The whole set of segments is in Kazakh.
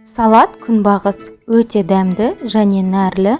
Салат күнбағыс өте дәмді және нәрлі,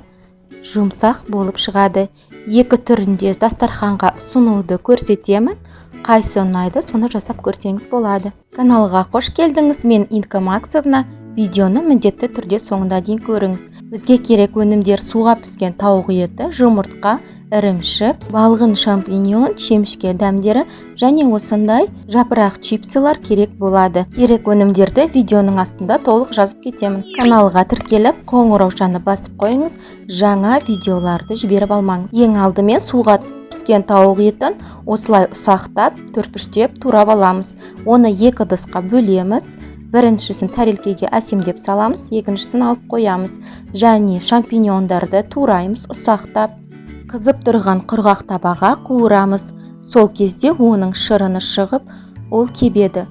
жұмсақ болып шығады. Екі түрінде дастарханға ұсынуды көрсетемін. Қайсы ұнайды, соны жасап көрсеңіз болады. Каналға қош келдіңіз. Мен Инка Максовна. Видеоны міндетті түрде соңына дейін көріңіз. Бізге керек өнімдер: суға піскен тауық еті, жұмыртқа, ірімшік, балғын шампиньон, шемішке дәмдері және осындай жапырақ чипсылар керек болады. Керек өнімдерді видеоның астында толық жазып кетемін. Каналға тіркеліп, қоңыраушаны басып қойыңыз, жаңа видеоларды жіберіп алмаңыз. Ең алдымен суға піскен тауық етін осылай ұсақтап, төртбүштеп турап аламыз. Оны екі ыдысқа бөлеміз. Біріншісін тәрелкеге әсемдеп саламыз, екіншісін алып қоямыз. Және шампиньондарды тураймыз ұсақтап. Қызып тұрған құрғақ табаға қуырамыз. Сол кезде оның шырыны шығып, ол кебеді.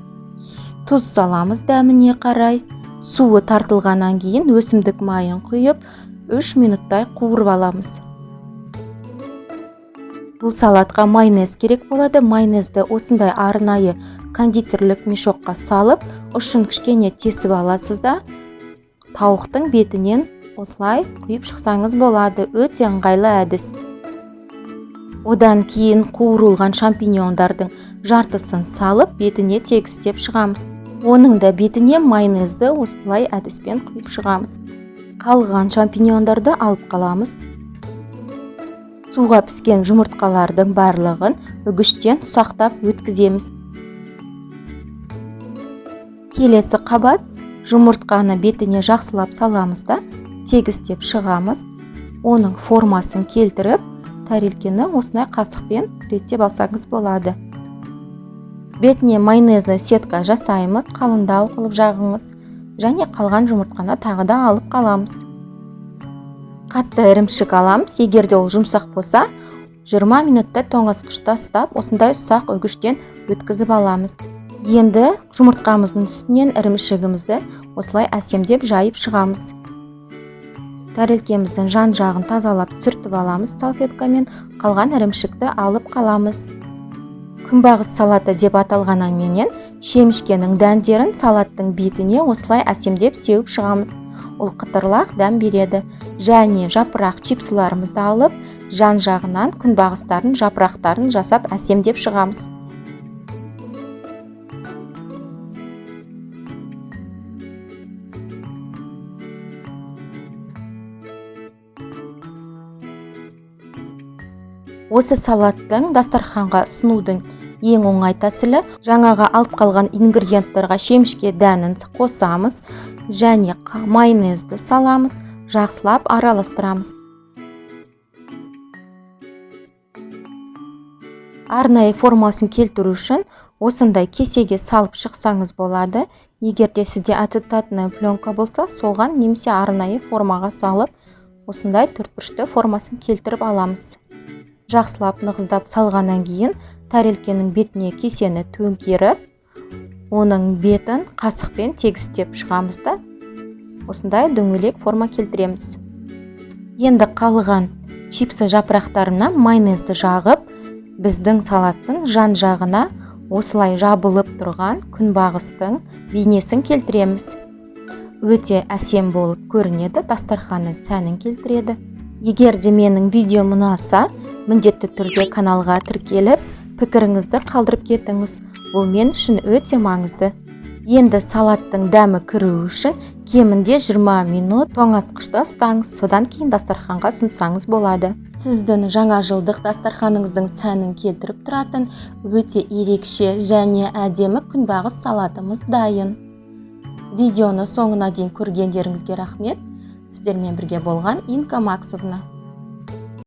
Тұз саламыз дәміне қарай. Суы тартылғаннан кейін өсімдік майын құйып, 3 минуттай қуырып аламыз. Бұл салатқа майонез керек болады. Майонезді осындай арнайы кондитерлік мешокқа салып, ұшын кішкене тесіп аласыз да, тауықтың бетінен осылай құйып шықсаңыз болады. Өте ыңғайлы әдіс. Одан кейін қуырылған шампиньондардың жартысын салып, бетіне тегістеп шығамыз. Оның да бетіне майонезді осылай әдіспен құйып шығамыз. Қалған шампиньондарды алып қаламыз. Суға піскен жұмыртқалардың барлығын үгіштен ұсақтап өткіземіз. Келесі қабат жұмыртқаны бетіне жақсылап саламыз да, тегістеп шығамыз. Оның формасын келтіріп, тәрелкені осындай қасықпен реттеп алсаңыз болады. Бетіне майонезді сетка жасаймыз, қалыңдау қылып жағыңыз, және қалған жұмыртқаны тағы да алып қаламыз. Қатты ірімшік аламыз. Егерде ол жұмсақ болса, 20 минутта тоңазытқышта ұстап, осындай ұсақ үгіштен өткізіп аламыз. Енді жұмыртқамыздың үстінен ірімшігімізді осылай әсемдеп жайып шығамыз. Тәрелкеміздің жан жағын тазалап сүртіп аламыз салфеткамен, қалған ірімшікті алып қаламыз. Күнбағыс салаты деп аталғаннан менен шемішкенің дәндерін салаттың бетіне осылай әсемдеп сеуіп шығамыз. Ол қытырлақ дәм береді. Және жапырақ чипсыларымызды алып, жан жағынан күнбағыстардың жапырақтарын жасап әсемдеп шығамыз. Осы салаттың дастарханға ұсынудың ең оңай тәсілі: жаңаға алып қалған ингредиенттарға шемішке дәнін қосамыз және майонезді саламыз, жақсылап араластырамыз. Арнайы формасын келтіру үшін осындай кесеге салып шықсаңыз болады. Егерде сізде ацетатная пленка болса, соған немесе арнайы формаға салып, осындай төртбұрышты формасын келтіріп аламыз. Жақсылап нығыздап салғаннан кейін тәрелкенің бетіне кесені төңкеріп, оның бетін қасықпен тегістеп шығамыз да, осындай дөңгелек форма келтіреміз. Енді қалған чипсы жапырақтарына майонезді жағып, біздің салаттың жан жағына осылай жабылып тұрған күнбағыстың бейнесін келтіреміз. Өте әсем болып көрінеді, дастарханның сәнін келтіреді. Егерде менің видеом ұнаса, міндетті түрде каналға тіркеліп, пікіріңізді қалдырып кетіңіз. Бұл мен үшін өте маңызды. Енді салаттың дәмі кіру үшін кемінде 20 минут тоңазытқышта ұстаңыз, содан кейін дастарханға ұсынсаңыз болады. Сіздің жаңа жылдық дастарханыңыздың сәнін келтіріп тұратын өте ерекше және әдемі күнбағыс салатымыз дайын. Видеоны соңына дейін көргендеріңізге рахмет. Сіздермен бірге болған Инка Максовна.